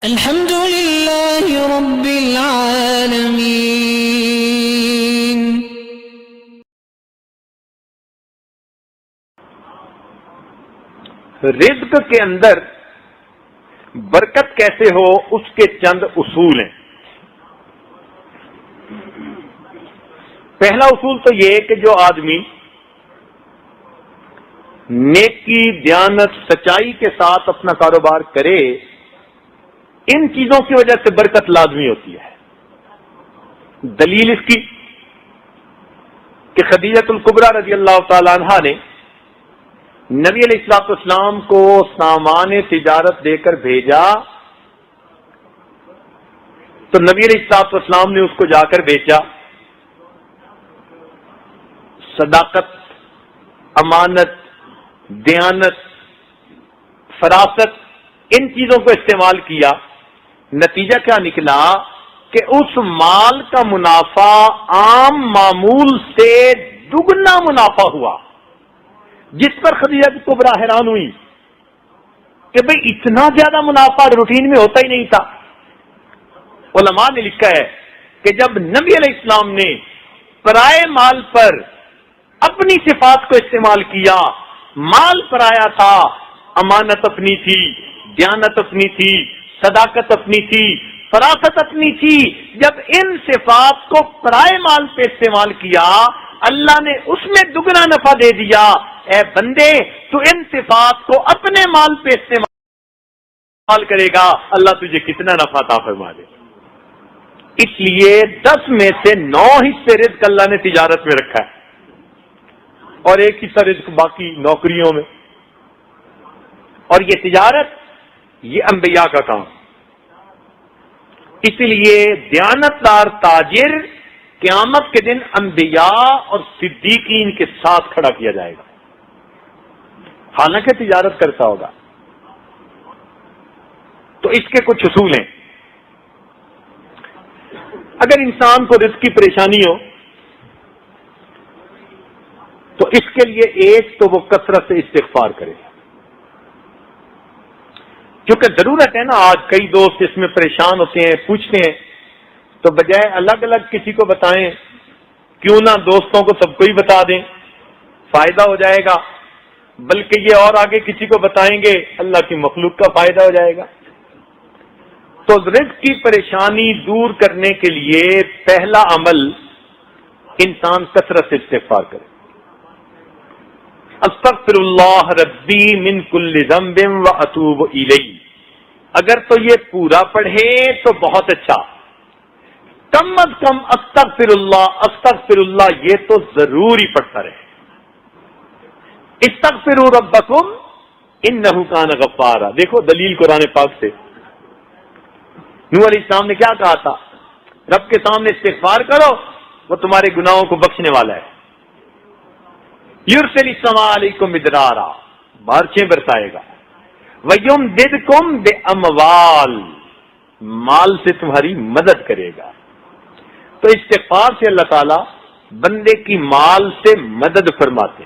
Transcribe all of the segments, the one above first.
الحمد لله رب العالمين. رزق کے اندر برکت کیسے ہو اس کے چند اصول ہیں. پہلا اصول تو یہ کہ جو آدمی نیکی، دیانت، سچائی کے ساتھ اپنا کاروبار کرے، ان چیزوں کی وجہ سے برکت لازمی ہوتی ہے. دلیل اس کی کہ خدیجہ الکبریٰ رضی اللہ تعالی عنہا نے نبی علیہ الصلوۃ والسلام کو سامان تجارت دے کر بھیجا تو نبی علیہ الصلوۃ والسلام نے اس کو جا کر بیچا. صداقت، امانت، دیانت، فراست، ان چیزوں کو استعمال کیا. نتیجہ کیا نکلا کہ اس مال کا منافع عام معمول سے دگنا منافع ہوا، جس پر خدیجہ کبریٰ حیران ہوئی کہ بھئی اتنا زیادہ منافع روٹین میں ہوتا ہی نہیں تھا. علماء نے لکھا ہے کہ جب نبی علیہ السلام نے پرائے مال پر اپنی صفات کو استعمال کیا، مال پرایا تھا، امانت اپنی تھی، دیانت اپنی تھی، صداقت اپنی تھی، فراست اپنی تھی. جب ان صفات کو پرائے مال پہ استعمال کیا، اللہ نے اس میں دگنا نفع دے دیا. اے بندے، تو ان صفات کو اپنے مال پہ استعمال کرے گا، اللہ تجھے کتنا نفع عطا فرما دے. اس لیے 10 میں سے 9 حصے رزق اللہ نے تجارت میں رکھا ہے اور 1 حصہ رزق باقی نوکریوں میں. اور یہ تجارت، یہ انبیاء کا کام. اس لیے دیانتدار تاجر قیامت کے دن انبیاء اور صدیقین کے ساتھ کھڑا کیا جائے گا، حالانکہ تجارت کرتا ہوگا. تو اس کے کچھ اصول ہیں. اگر انسان کو رزق کی پریشانی ہو تو اس کے لیے ایک تو وہ کثرت سے استغفار کرے، کیونکہ ضرورت ہے نا. آج کئی دوست اس میں پریشان ہوتے ہیں، پوچھتے ہیں، تو بجائے الگ الگ کسی کو بتائیں، کیوں نہ دوستوں کو سب کو ہی بتا دیں، فائدہ ہو جائے گا. بلکہ یہ اور آگے کسی کو بتائیں گے، اللہ کی مخلوق کا فائدہ ہو جائے گا. تو رزق کی پریشانی دور کرنے کے لیے پہلا عمل انسان کثرت سے استغفار کرے. استغفر اللہ ربی من کل ذنب واتوب الیہ. اگر تو یہ پورا پڑھے تو بہت اچھا، کم از کم استغفر اللہ یہ تو ضرور ہی پڑھتا رہے. استغفروا ربکم انہ کان غفارا. دیکھو دلیل قرآن پاک سے. نوح علیہ السلام نے کیا کہا تھا؟ رب کے سامنے استغفار کرو، وہ تمہارے گناہوں کو بخشنے والا ہے. یرسل السماء علیکم مدرارا، بارشیں برسائے گا. وَيُمْدِدْكُمْ بِأَمْوَالٍ، مال سے تمہاری مدد کرے گا. تو استغفار سے اللہ تعالیٰ بندے کی مال سے مدد فرماتے.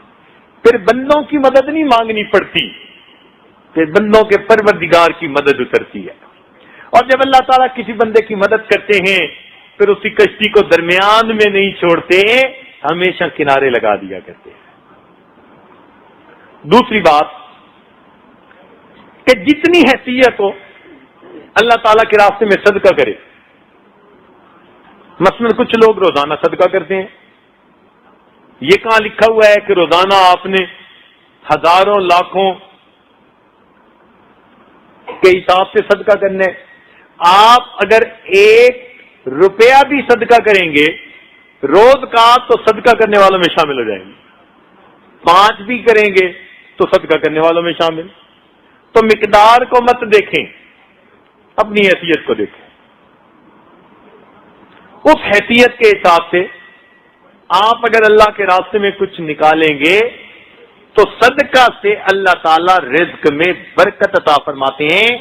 پھر بندوں کی مدد نہیں مانگنی پڑتی، پھر بندوں کے پروردگار کی مدد اترتی ہے. اور جب اللہ تعالیٰ کسی بندے کی مدد کرتے ہیں پھر اسی کشتی کو درمیان میں نہیں چھوڑتے، ہمیشہ کنارے لگا دیا کرتے ہیں. دوسری بات کہ جتنی حیثیت ہو اللہ تعالیٰ کے راستے میں صدقہ کرے. مثلا کچھ لوگ روزانہ صدقہ کرتے ہیں. یہ کہاں لکھا ہوا ہے کہ روزانہ آپ نے ہزاروں لاکھوں کے حساب سے صدقہ کرنا ہے؟ آپ اگر 1 روپیہ بھی صدقہ کریں گے روز کا تو صدقہ کرنے والوں میں شامل ہو جائیں گے. 5 بھی کریں گے تو صدقہ کرنے والوں میں شامل. تو مقدار کو مت دیکھیں، اپنی حیثیت کو دیکھیں. اس حیثیت کے حساب سے آپ اگر اللہ کے راستے میں کچھ نکالیں گے تو صدقہ سے اللہ تعالی رزق میں برکت عطا فرماتے ہیں.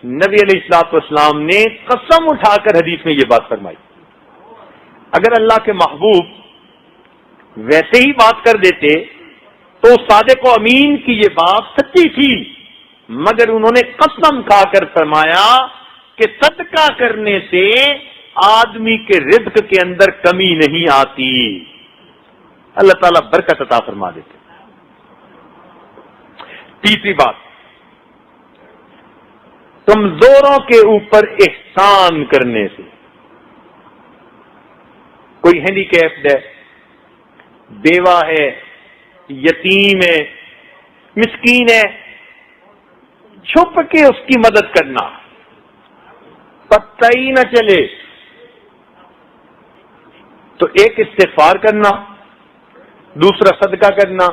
نبی علیہ الصلوۃ والسلام نے قسم اٹھا کر حدیث میں یہ بات فرمائی. اگر اللہ کے محبوب ویسے ہی بات کر دیتے تو صادق و امین کی یہ بات سچی تھی، مگر انہوں نے قسم کھا کر فرمایا کہ صدقہ کرنے سے آدمی کے رزق کے اندر کمی نہیں آتی، اللہ تعالیٰ برکت عطا فرما دیتے۔ تیسری بات، کمزوروں کے اوپر احسان کرنے سے، کوئی ہینڈی کیپڈ ہے، بیوہ ہے، یتیم ہے، مسکین ہے، چھپ کے اس کی مدد کرنا، پتہ ہی نہ چلے، تو ایک استغفار کرنا، دوسرا صدقہ کرنا،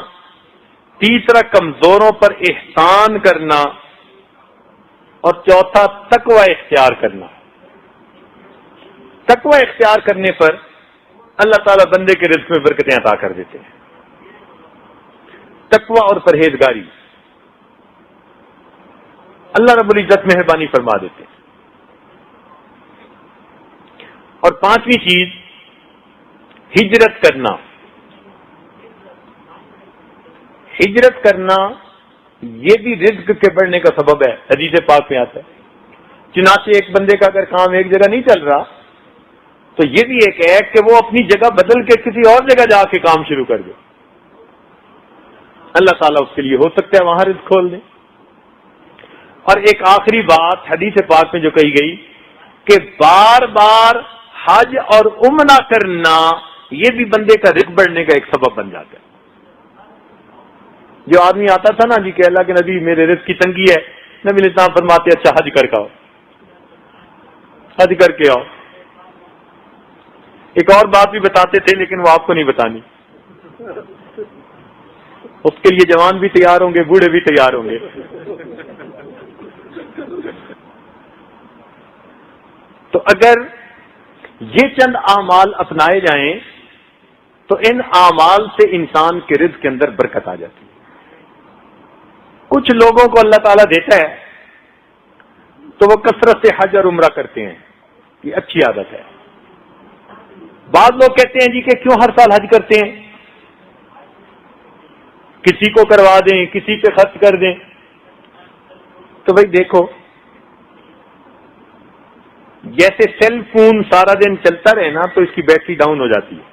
تیسرا کمزوروں پر احسان کرنا، اور چوتھا تقوی اختیار کرنا۔ تقوی اختیار کرنے پر اللہ تعالیٰ بندے کے رزق میں برکتیں عطا کر دیتے ہیں۔ تقوی اور پرہیزگاری، اللہ رب العزت مہربانی فرما دیتے ہیں۔ اور پانچویں چیز، ہجرت کرنا۔ ہجرت کرنا یہ بھی رزق کے بڑھنے کا سبب ہے، حدیث پاک میں آتا ہے۔ چنانچہ ایک بندے کا اگر کام ایک جگہ نہیں چل رہا تو یہ بھی ایک ہے کہ وہ اپنی جگہ بدل کے کسی اور جگہ جا کے کام شروع کر دے، اللہ تعالیٰ اس کے لیے ہو سکتا ہے وہاں رزق کھول دے۔ اور ایک آخری بات حدیث پاک میں جو کہی گئی کہ بار بار حج اور عمرہ کرنا یہ بھی بندے کا رزق بڑھنے کا ایک سبب بن جاتا ہے۔ جو آدمی آتا تھا نا جی کہ اللہ کے نبی میرے رزق کی تنگی ہے، نبی الاسلام فرماتے اچھا حج کر کے آؤ، حج کر کے آؤ۔ ایک اور بات بھی بتاتے تھے لیکن وہ آپ کو نہیں بتانی، اس کے لیے جوان بھی تیار ہوں گے، بوڑھے بھی تیار ہوں گے۔ تو اگر یہ چند اعمال اپنائے جائیں تو ان اعمال سے انسان کے رزق کے اندر برکت آ جاتی ہے۔ کچھ لوگوں کو اللہ تعالیٰ دیتا ہے تو وہ کثرت سے حج اور عمرہ کرتے ہیں، یہ اچھی عادت ہے۔ بعض لوگ کہتے ہیں جی کہ کیوں ہر سال حج کرتے ہیں، کسی کو کروا دیں، کسی پہ خرچ کر دیں۔ تو بھائی دیکھو، جیسے سیل فون سارا دن چلتا رہے نا تو اس کی بیٹری ڈاؤن ہو جاتی ہے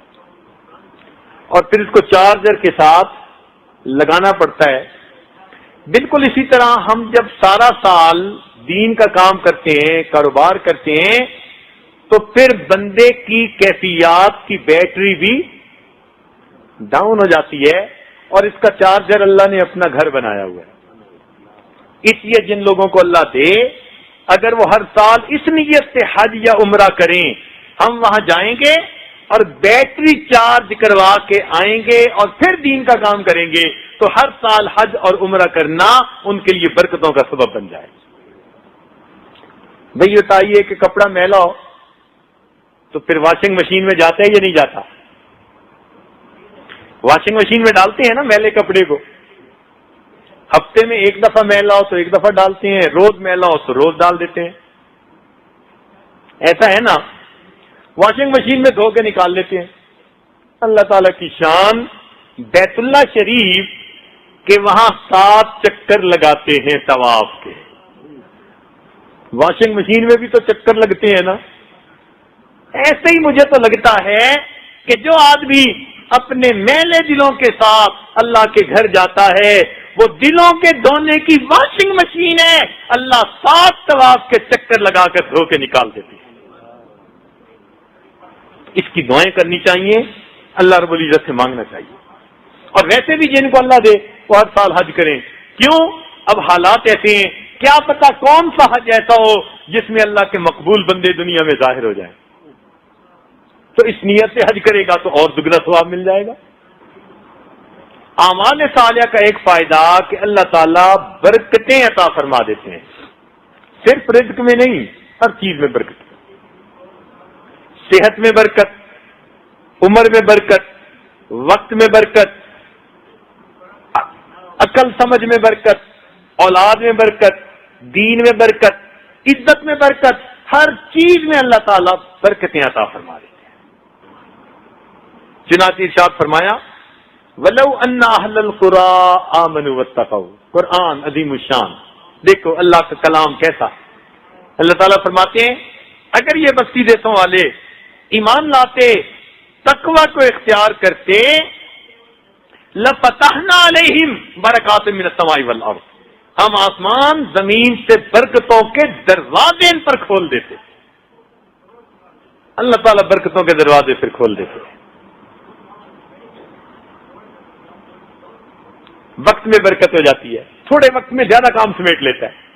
اور پھر اس کو چارجر کے ساتھ لگانا پڑتا ہے۔ بالکل اسی طرح ہم جب سارا سال دین کا کام کرتے ہیں، کاروبار کرتے ہیں، تو پھر بندے کی کیفیات کی بیٹری بھی ڈاؤن ہو جاتی ہے اور اس کا چارجر اللہ نے اپنا گھر بنایا ہوا ہے۔ اس لیے جن لوگوں کو اللہ دے، اگر وہ ہر سال اس نیت سے حج یا عمرہ کریں، ہم وہاں جائیں گے اور بیٹری چارج کروا کے آئیں گے اور پھر دین کا کام کریں گے، تو ہر سال حج اور عمرہ کرنا ان کے لیے برکتوں کا سبب بن جائے۔ بھئی بتائیے کہ کپڑا میلا ہو تو پھر واشنگ مشین میں جاتا ہے یا نہیں جاتا؟ واشنگ مشین میں ڈالتے ہیں نا میلے کپڑے کو، ہفتے میں ایک دفعہ میلا ہو تو ایک دفعہ ڈالتے ہیں، روز میلا ہو تو روز ڈال دیتے ہیں، ایسا ہے نا؟ واشنگ مشین میں دھو کے نکال لیتے ہیں۔ اللہ تعالیٰ کی شان، بیت اللہ شریف کے وہاں 7 چکر لگاتے ہیں طواف کے۔ واشنگ مشین میں بھی تو چکر لگتے ہیں نا۔ ایسے ہی مجھے تو لگتا ہے کہ جو آدمی اپنے میلے دلوں کے ساتھ اللہ کے گھر جاتا ہے وہ دلوں کے دھونے کی واشنگ مشین ہے، اللہ 7 طواف کے چکر لگا کر دھو کے نکال دیتے ہیں۔ اس کی دعائیں کرنی چاہیے، اللہ رب العزت سے مانگنا چاہیے۔ اور ویسے بھی جن کو اللہ دے وہ ہر سال حج کریں، کیوں؟ اب حالات ایسے ہیں، کیا پتا کون سا حج ایسا ہو جس میں اللہ کے مقبول بندے دنیا میں ظاہر ہو جائیں، تو اس نیت سے حج کرے گا تو اور دگنا ثواب مل جائے گا۔ اعمال صالحہ کا ایک فائدہ کہ اللہ تعالیٰ برکتیں عطا فرما دیتے ہیں، صرف رزق میں نہیں، ہر چیز میں برکت، صحت میں برکت، عمر میں برکت، وقت میں برکت، عقل سمجھ میں برکت، اولاد میں برکت، دین میں برکت، عزت میں برکت، ہر چیز میں اللہ تعالیٰ برکتیں عطا فرما دیتے ہیں۔ چنانچہ ارشاد فرمایا وَلَوْ أَنَّ أَهْلَ الْقُرَىٰ آمَنُوا وَاتَّقَوْا، قرآن عظیم الشان، دیکھو اللہ کا کلام کیسا، اللہ تعالیٰ فرماتے ہیں اگر یہ بستی دیسوں والے ایمان لاتے، تقوی کو اختیار کرتے، لَفَتَحْنَا عَلَيْهِمْ بَرَكَاتٍ مِّنَ السَّمَاءِ وَالْأَرْضِ، ہم آسمان زمین سے برکتوں کے دروازے ان پر کھول دیتے. اللہ تعالیٰ برکتوں کے دروازے پھر کھول دیتے. وقت میں برکت ہو جاتی ہے، تھوڑے وقت میں زیادہ کام سمیٹ لیتا ہے.